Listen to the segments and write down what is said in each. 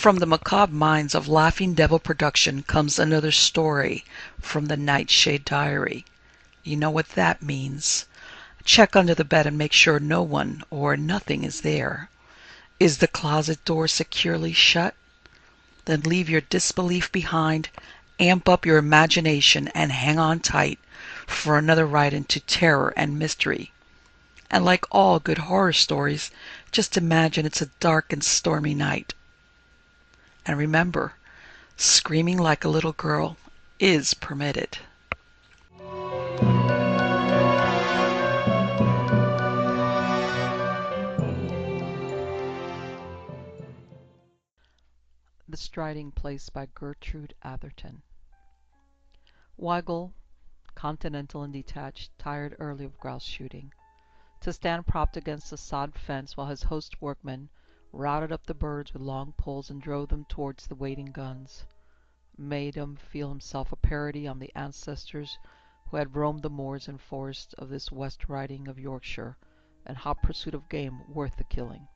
From the macabre minds of Laughing Devil Production comes another story from the Nightshade Diary. You know what that means. Check under the bed and make sure no one or nothing is there. Is the closet door securely shut? Then leave your disbelief behind, amp up your imagination, and hang on tight for another ride into terror and mystery. And like all good horror stories, just imagine it's a dark and stormy night. And remember, screaming like a little girl is permitted. The Striding Place by Gertrude Atherton. Weigel, continental and detached, tired early of grouse shooting. To stand propped against the sod fence while his host workmen routed up the birds with long poles and drove them towards the waiting guns, made him feel himself a parody on the ancestors who had roamed the moors and forests of this West Riding of Yorkshire in hot pursuit of game worth the killing.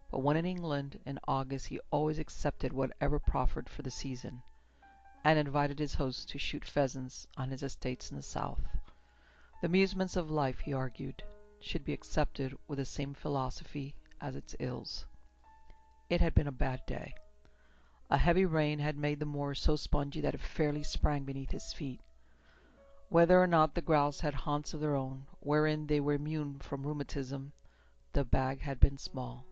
But when in England in August he always accepted whatever proffered for the season, and invited his hosts to shoot pheasants on his estates in the south. The amusements of life, he argued, should be accepted with the same philosophy as its ills. It had been a bad day. A heavy rain had made the moor so spongy that it fairly sprang beneath his feet. Whether or not the grouse had haunts of their own, wherein they were immune from rheumatism, the bag had been small.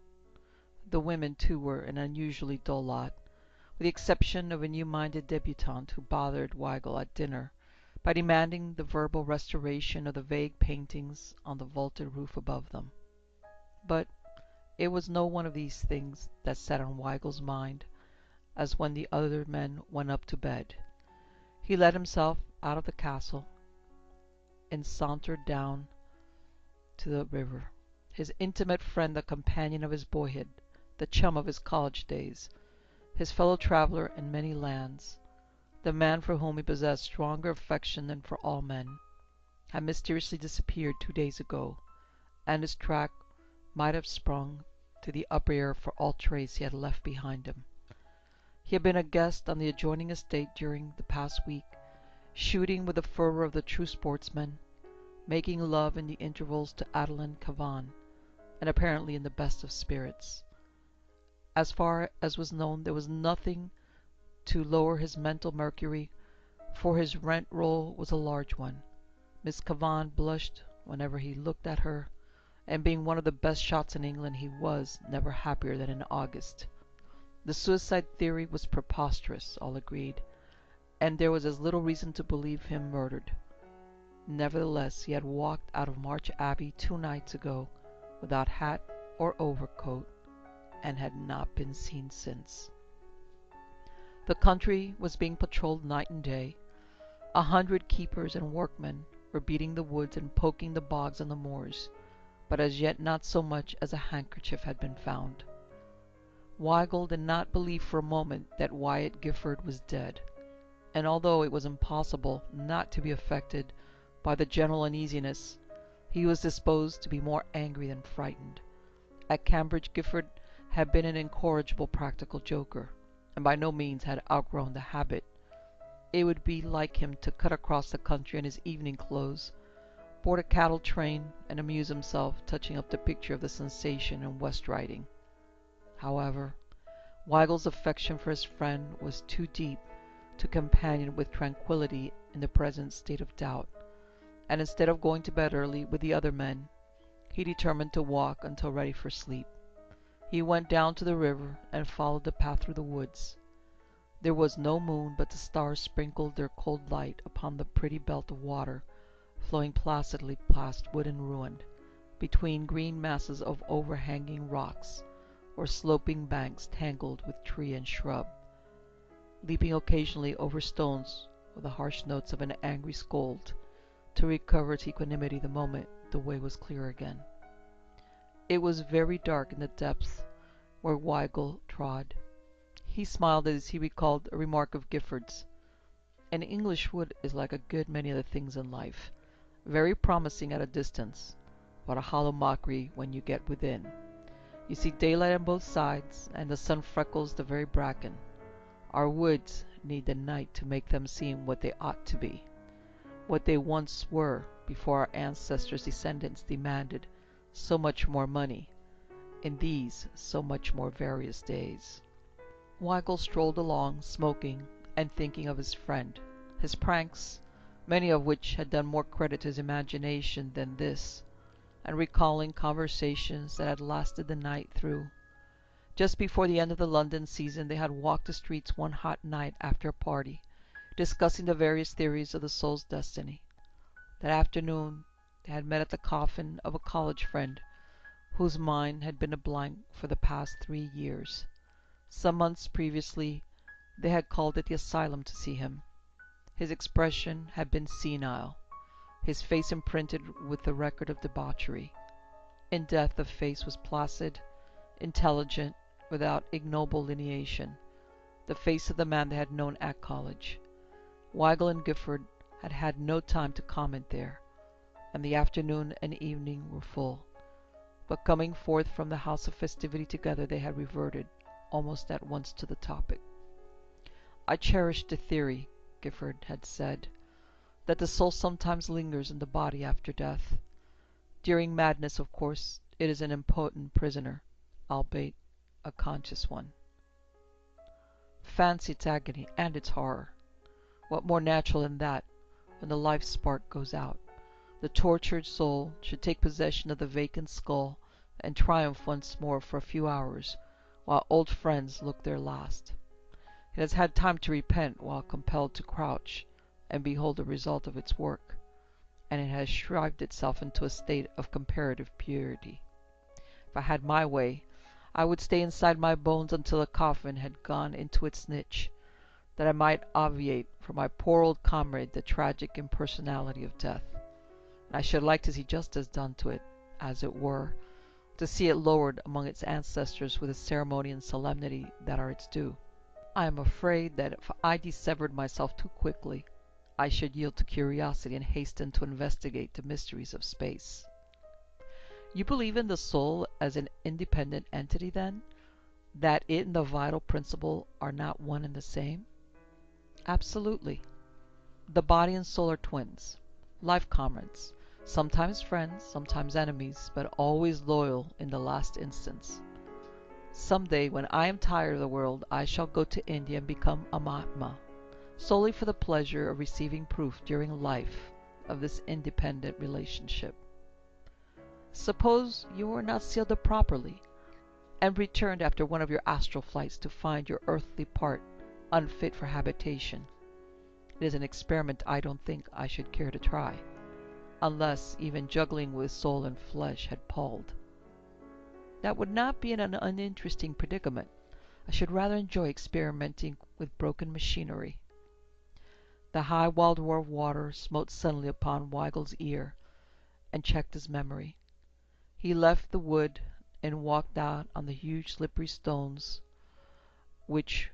The women, too, were an unusually dull lot, with the exception of a new-minded debutante who bothered Weigel at dinner by demanding the verbal restoration of the vague paintings on the vaulted roof above them. But it was no one of these things that sat on Weigel's mind, as when the other men went up to bed. He let himself out of the castle and sauntered down to the river. His intimate friend, the companion of his boyhood, the chum of his college days, his fellow traveler in many lands, the man for whom he possessed stronger affection than for all men, had mysteriously disappeared 2 days ago, and his track might have sprung to the upper air for all trace he had left behind him. He had been a guest on the adjoining estate during the past week, shooting with the fervour of the true sportsman, making love in the intervals to Adeline Cavan, and apparently in the best of spirits. As far as was known, there was nothing to lower his mental mercury, for his rent roll was a large one. Miss Cavan blushed whenever he looked at her, and being one of the best shots in England, he was never happier than in August. The suicide theory was preposterous, all agreed, and there was as little reason to believe him murdered. Nevertheless, he had walked out of March Abbey 2 nights ago without hat or overcoat, and had not been seen since. The country was being patrolled night and day. 100 keepers and workmen were beating the woods and poking the bogs on the moors, but as yet not so much as a handkerchief had been found. Weigel did not believe for a moment that Wyatt Gifford was dead, and although it was impossible not to be affected by the general uneasiness, he was disposed to be more angry than frightened. At Cambridge, Gifford had been an incorrigible practical joker, and by no means had outgrown the habit. It would be like him to cut across the country in his evening clothes, board a cattle train, and amuse himself touching up the picture of the sensation in West Riding. However, Weigel's affection for his friend was too deep to companion with tranquillity in the present state of doubt, and instead of going to bed early with the other men, he determined to walk until ready for sleep. He went down to the river and followed the path through the woods. There was no moon, but the stars sprinkled their cold light upon the pretty belt of water flowing placidly past wood and ruin, between green masses of overhanging rocks or sloping banks tangled with tree and shrub, leaping occasionally over stones with the harsh notes of an angry scold, to recover its equanimity the moment the way was clear again. It was very dark in the depths where Weigel trod. He smiled as he recalled a remark of Gifford's. An English wood is like a good many other things in life, very promising at a distance, but a hollow mockery when you get within. You see daylight on both sides, and the sun freckles the very bracken. Our woods need the night to make them seem what they ought to be, what they once were before our ancestors' descendants demanded so much more money in these so much more various days. Weigel strolled along, smoking and thinking of his friend, his pranks, many of which had done more credit to his imagination than this, and recalling conversations that had lasted the night through. Just before the end of the London season they had walked the streets one hot night after a party, discussing the various theories of the soul's destiny. That afternoon they had met at the coffin of a college friend whose mind had been a blank for the past 3 years. Some months previously they had called at the asylum to see him. His expression had been senile, his face imprinted with the record of debauchery. In death the face was placid, intelligent, without ignoble lineation, the face of the man they had known at college. Weigel and Gifford had had no time to comment there, and the afternoon and evening were full. But coming forth from the house of festivity together, they had reverted almost at once to the topic. "I cherish the theory," Gifford had said, "that the soul sometimes lingers in the body after death. During madness, of course, it is an impotent prisoner, albeit a conscious one." Fancy its agony and its horror. What more natural than that, when the life spark goes out, the tortured soul should take possession of the vacant skull and triumph once more for a few hours, while old friends look their last. It has had time to repent while compelled to crouch and behold the result of its work, and it has shrived itself into a state of comparative purity. If I had my way, I would stay inside my bones until the coffin had gone into its niche, that I might obviate for my poor old comrade the tragic impersonality of death. And I should like to see justice done to it, as it were, to see it lowered among its ancestors with the ceremony and solemnity that are its due. I am afraid that if I dissevered myself too quickly, I should yield to curiosity and hasten to investigate the mysteries of space. You believe in the soul as an independent entity, then? That it and the vital principle are not one and the same? Absolutely. The body and soul are twins, life comrades, sometimes friends, sometimes enemies, but always loyal in the last instance. Some day, when I am tired of the world, I shall go to India and become a Mahatma, solely for the pleasure of receiving proof during life of this independent relationship. Suppose you were not sealed up properly, and returned after one of your astral flights to find your earthly part unfit for habitation. It is an experiment I don't think I should care to try, unless even juggling with soul and flesh had palled. That would not be an uninteresting predicament. I should rather enjoy experimenting with broken machinery. The high walled roar of water smote suddenly upon Weigel's ear, and checked his memory. He left the wood and walked out on the huge slippery stones which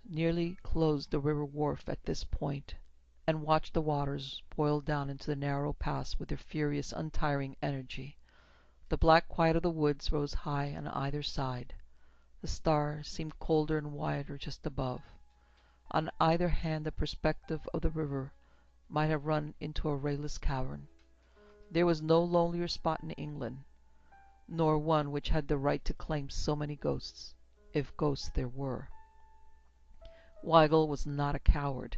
nearly closed the river wharf at this point, and watched the waters boil down into the narrow pass with their furious, untiring energy. The black quiet of the woods rose high on either side. The stars seemed colder and wider just above. On either hand the perspective of the river might have run into a rayless cavern. There was no lonelier spot in England, nor one which had the right to claim so many ghosts, if ghosts there were. Weigel was not a coward,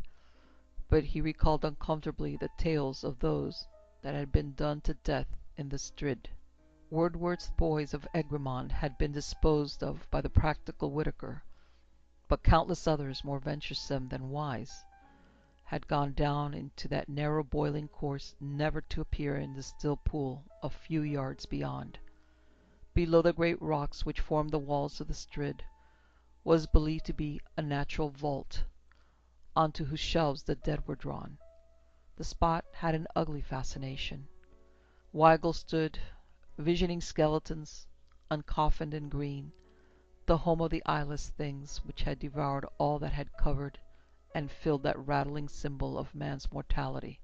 but he recalled uncomfortably the tales of those that had been done to death in the Strid. Wordsworth's boys of Egremont had been disposed of by the practical Whitaker, but countless others, more venturesome than wise, had gone down into that narrow boiling course, never to appear in the still pool a few yards beyond. Below the great rocks which formed the walls of the Strid was believed to be a natural vault, onto whose shelves the dead were drawn. The spot had an ugly fascination. Weigel stood, visioning skeletons, uncoffined and green, the home of the eyeless things which had devoured all that had covered and filled that rattling symbol of man's mortality,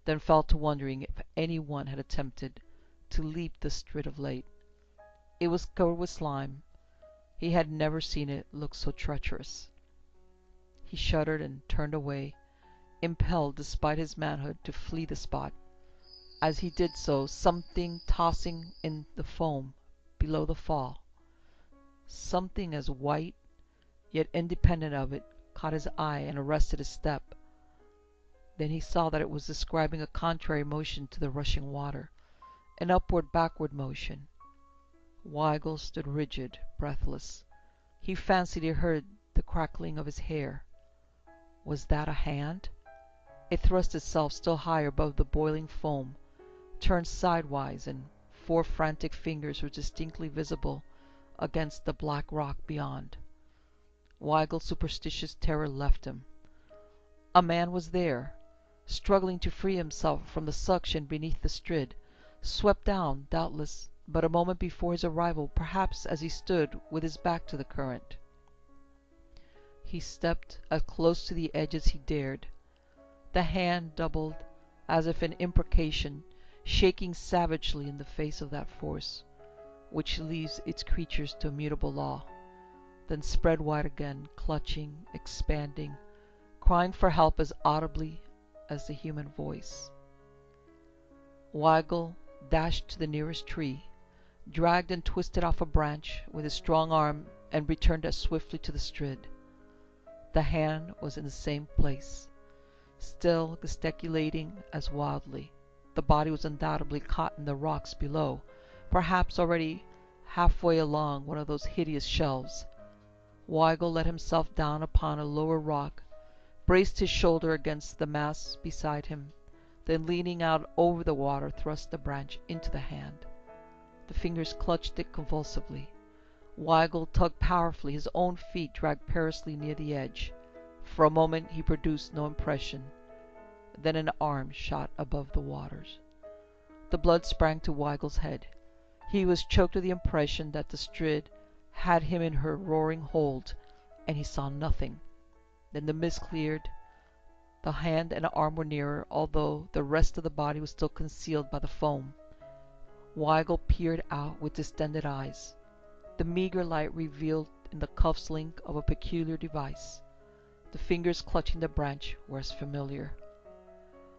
then fell to wondering if any one had attempted to leap the Strid of late. It was covered with slime. He had never seen it look so treacherous. He shuddered and turned away, impelled despite his manhood to flee the spot. As he did so, something tossing in the foam below the fall, something as white yet independent of it, caught his eye and arrested his step. Then he saw that it was describing a contrary motion to the rushing water, an upward-backward motion. Weigel stood rigid, breathless. He fancied he heard the crackling of his hair. Was that a hand? It thrust itself still higher above the boiling foam, turned sidewise, and 4 frantic fingers were distinctly visible against the black rock beyond. Weigel's superstitious terror left him. A man was there, struggling to free himself from the suction beneath the Strid, swept down, doubtless, but a moment before his arrival, perhaps as he stood with his back to the current. He stepped as close to the edge as he dared. The hand doubled, as if in imprecation, shaking savagely in the face of that force, which leaves its creatures to immutable law, then spread wide again, clutching, expanding, crying for help as audibly as the human voice. Weigel dashed to the nearest tree, dragged and twisted off a branch with his strong arm, and returned as swiftly to the Strid. The hand was in the same place, still gesticulating as wildly. The body was undoubtedly caught in the rocks below, perhaps already halfway along one of those hideous shelves. Weigel let himself down upon a lower rock, braced his shoulder against the mass beside him, then leaning out over the water thrust the branch into the hand. The fingers clutched it convulsively. Weigel tugged powerfully, his own feet dragged perilously near the edge. For a moment he produced no impression. Then an arm shot above the waters. The blood sprang to Weigel's head. He was choked with the impression that the Strid had him in her roaring hold, and he saw nothing. Then the mist cleared. The hand and arm were nearer, although the rest of the body was still concealed by the foam. Weigel peered out with distended eyes. The meager light revealed in the cuff's link of a peculiar device. The fingers clutching the branch were as familiar.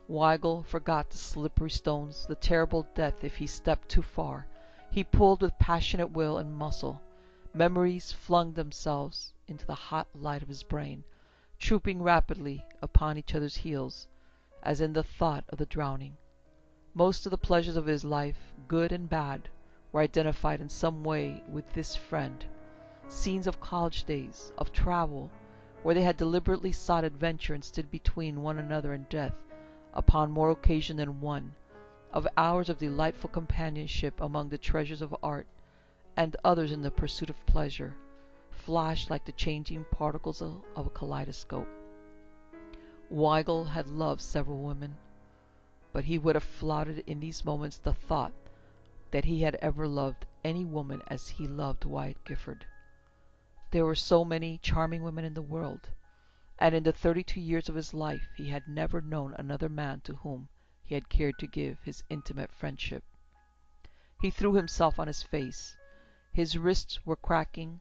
Weigel forgot the slippery stones, the terrible death if he stepped too far. He pulled with passionate will and muscle. Memories flung themselves into the hot light of his brain, trooping rapidly upon each other's heels, as in the thought of the drowning. Most of the pleasures of his life, good and bad, were identified in some way with this friend. Scenes of college days, of travel, where they had deliberately sought adventure and stood between one another and death, upon more occasion than one, of hours of delightful companionship among the treasures of art, and others in the pursuit of pleasure, flashed like the changing particles of a kaleidoscope. Weigel had loved several women, but he would have flouted in these moments the thought that he had ever loved any woman as he loved Wyatt Gifford. There were so many charming women in the world, and in the 32 years of his life he had never known another man to whom he had cared to give his intimate friendship. He threw himself on his face. His wrists were cracking.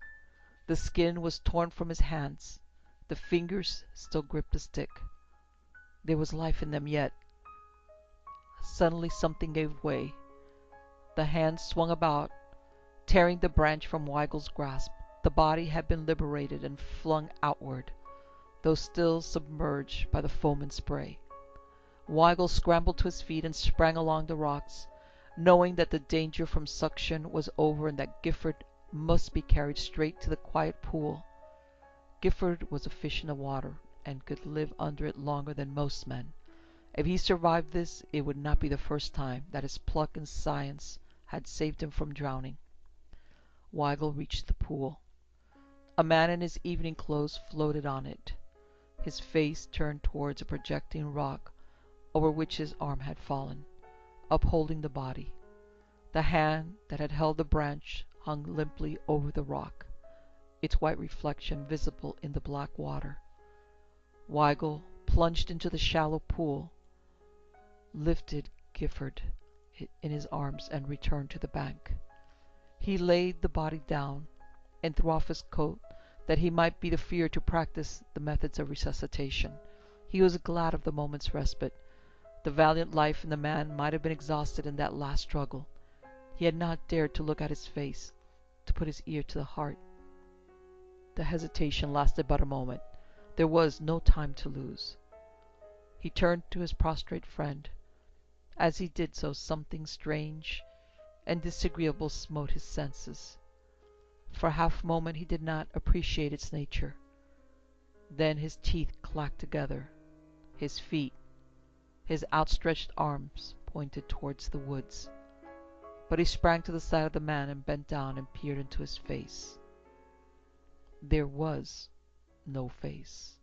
The skin was torn from his hands. The fingers still gripped the stick. There was life in them yet. Suddenly something gave way. The hand swung about, tearing the branch from Weigel's grasp. The body had been liberated and flung outward, though still submerged by the foam and spray. Weigel scrambled to his feet and sprang along the rocks, knowing that the danger from suction was over and that Gifford must be carried straight to the quiet pool. Gifford was a fish in the water, and could live under it longer than most men. If he survived this, it would not be the first time that his pluck and science had saved him from drowning. Weigel reached the pool. A man in his evening clothes floated on it, his face turned towards a projecting rock over which his arm had fallen, upholding the body. The hand that had held the branch hung limply over the rock, its white reflection visible in the black water. Weigel plunged into the shallow pool, lifted Gifford in his arms, and returned to the bank. He laid the body down and threw off his coat, that he might be the freer to practice the methods of resuscitation. He was glad of the moment's respite. The valiant life in the man might have been exhausted in that last struggle. He had not dared to look at his face, to put his ear to the heart. The hesitation lasted but a moment. There was no time to lose. He turned to his prostrate friend. As he did so, something strange and disagreeable smote his senses. For half a moment he did not appreciate its nature. Then his teeth clacked together. His feet, his outstretched arms pointed towards the woods. But he sprang to the side of the man and bent down and peered into his face. There was no face.